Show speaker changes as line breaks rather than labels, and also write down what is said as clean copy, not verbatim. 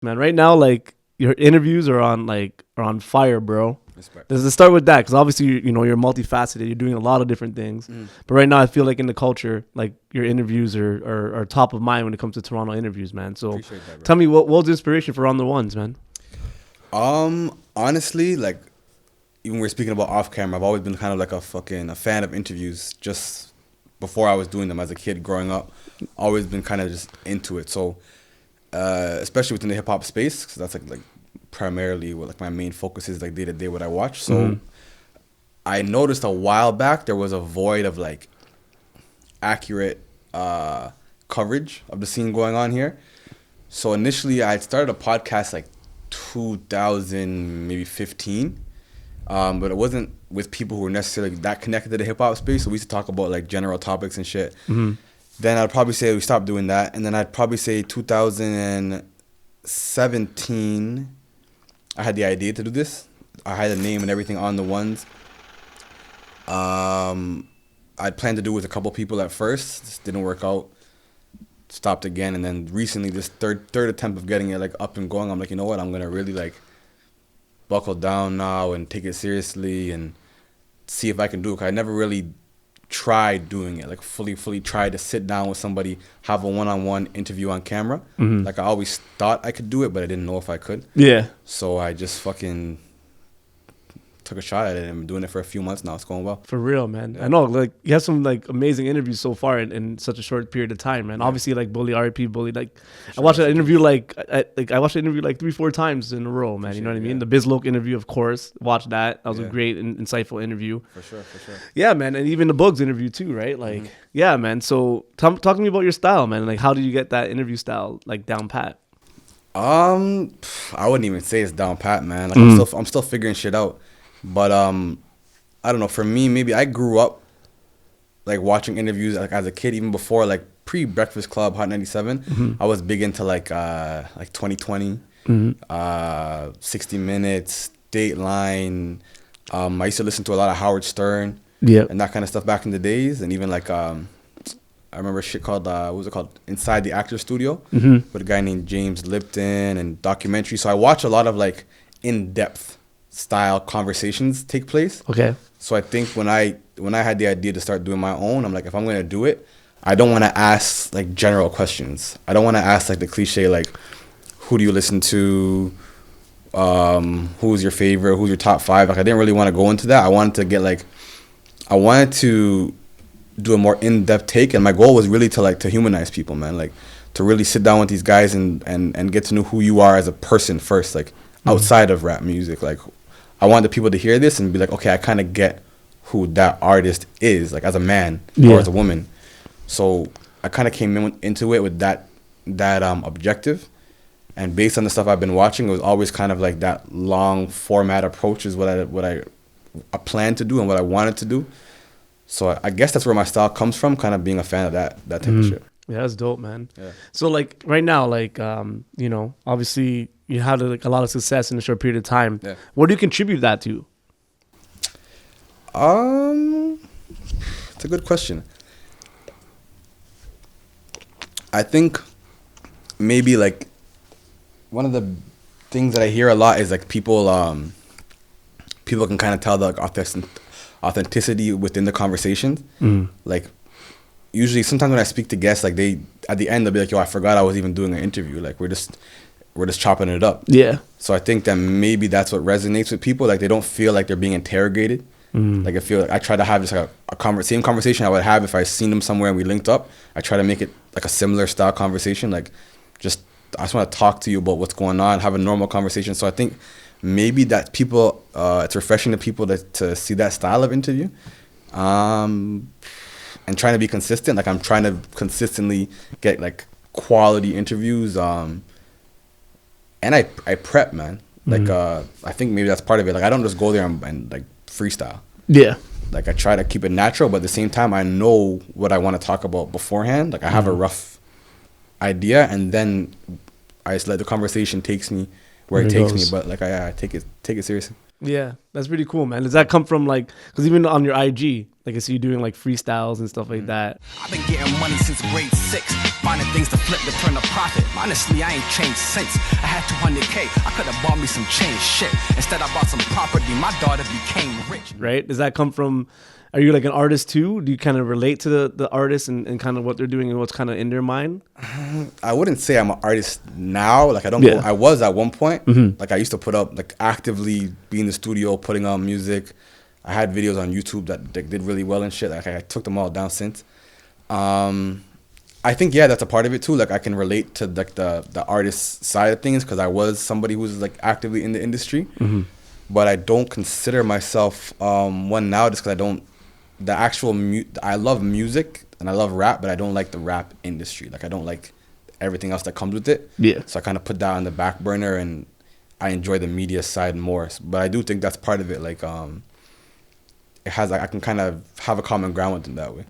Man, right now, like your interviews are on fire, bro.
Respect.
Let's start with that because obviously you're multifaceted. You're doing a lot of different things. But right now, I feel like in the culture, like your interviews are top of mind when it comes to Toronto interviews, man. So
Appreciate that, bro.
tell me what was the inspiration for On the Ones, man?
Honestly, like even when we're speaking about off camera, I've always been kind of like a fan of interviews. Just before I was doing them as a kid growing up, always been kind of just into it. So especially within the hip hop space, because that's like primarily what like my main focus is, like day to day what I watch. So I noticed a while back there was a void of like accurate coverage of the scene going on here. So initially I had started a podcast like 2000 maybe 15, but it wasn't with people who were necessarily that connected to the hip hop space. So we used to talk about like general topics and shit. Then I'd probably say we stopped doing that, and then I'd probably say 2017 I had the idea to do this. I had a name and everything On the Ones. I'd planned to do it with a couple people at first. This didn't work out. Stopped again, and then recently this third attempt of getting it like up and going, I'm like, you know what, I'm gonna really like buckle down now and take it seriously and see if I can do it. 'Cause I never really tried doing it, like fully tried to sit down with somebody, have a one-on-one interview on camera. Like I always thought I could do it, but I didn't know if I could.
Yeah.
So I just fucking took a shot at it, and I'm doing it for a few months now. It's going well.
For real, man. I know, like you have some like amazing interviews so far in such a short period of time, man. Obviously, like Bully, R.I.P. Bully, like I watched that interview I watched the interview like 3-4 times in a row, man. You know what I mean? The Bizloke interview, of course. Watched that. That was a great and insightful interview.
For sure.
Yeah, man, and even the Bugs interview too, right? Like, yeah, man. So talk to me about your style, man. Like, how did you get that interview style like down pat?
I wouldn't even say it's down pat, man. Like I'm still figuring shit out. But I don't know. For me, maybe I grew up like watching interviews like as a kid, even before like pre-Breakfast Club, Hot 97. I was big into like 2020, 60 Minutes, Dateline. I used to listen to a lot of Howard Stern, and that kind of stuff back in the days. And even like I remember shit called what was it called, Inside the Actor Studio, with a guy named James Lipton, and documentary. So I watch a lot of like in-depth style conversations take place.
Okay.
So I think when I had the idea to start doing my own, I'm like, if I'm gonna do it, I don't want to ask like general questions. I don't want to ask like the cliche like, who do you listen to? Who's your favorite? Who's your top 5? Like I didn't really want to go into that. I wanted to do a more in-depth take, and my goal was really to humanize people, man. Like to really sit down with these guys and get to know who you are as a person first, like outside of rap music. Like I wanted the people to hear this and be like, okay, I kind of get who that artist is, like as a man or as a woman. So I kind of came into it with that objective, and based on the stuff I've been watching, it was always kind of like that long format approach is what I planned to do and what I wanted to do. So I guess that's where my style comes from, kind of being a fan of that type of shit.
Yeah, that's dope, man.
Yeah.
So like right now, like obviously you had like a lot of success in a short period of time.
Yeah.
What do you contribute that to?
It's a good question. I think maybe like one of the things that I hear a lot is like people can kind of tell the authenticity within the conversations. Like usually sometimes when I speak to guests, like they at the end they'll be like, yo, I forgot I was even doing an interview. Like we're just chopping it up.
Yeah.
So I think that maybe that's what resonates with people. Like they don't feel like they're being interrogated. Like I feel like I try to have just like same conversation I would have if I seen them somewhere and we linked up. I try to make it like a similar style conversation. Like I just want to talk to you about what's going on, have a normal conversation. So I think maybe that people, it's refreshing to people to see that style of interview. And trying to be consistent. Like I'm trying to consistently get like quality interviews. And I prep, man. Like I think maybe that's part of it. Like I don't just go there and like freestyle.
Yeah.
Like I try to keep it natural, but at the same time I know what I want to talk about beforehand. Like I have a rough idea, and then I just let the conversation takes me where it
There it
takes me.
goes.
But like I take it seriously.
Yeah, that's pretty cool, man. Does that come from like, because even on your IG, like I see you doing like freestyles and stuff like that.
I've been getting money since grade 6. Finding things to flip to turn a profit. Honestly, I ain't changed since. I had 200K. I could have bought me some chain shit. Instead, I bought some property. My daughter became rich.
Right? Does that come from, are you like an artist too? Do you kind of relate to the artists and kind of what they're doing and what's kind of in their mind?
I wouldn't say I'm an artist now. Like I don't.
Yeah.
I was at one point. Like I used to put up, like actively be in the studio putting on music. I had videos on YouTube that did really well and shit. Like I took them all down since. I think that's a part of it too. Like I can relate to like the artist side of things because I was somebody who's like actively in the industry. But I don't consider myself one now just because I don't. The actual I love music and I love rap, but I don't like the rap industry. Like I don't like everything else that comes with it.
Yeah.
So I kind of put that on the back burner and I enjoy the media side more. But I do think that's part of it. Like it has, like, I can kind of have a common ground with them that way.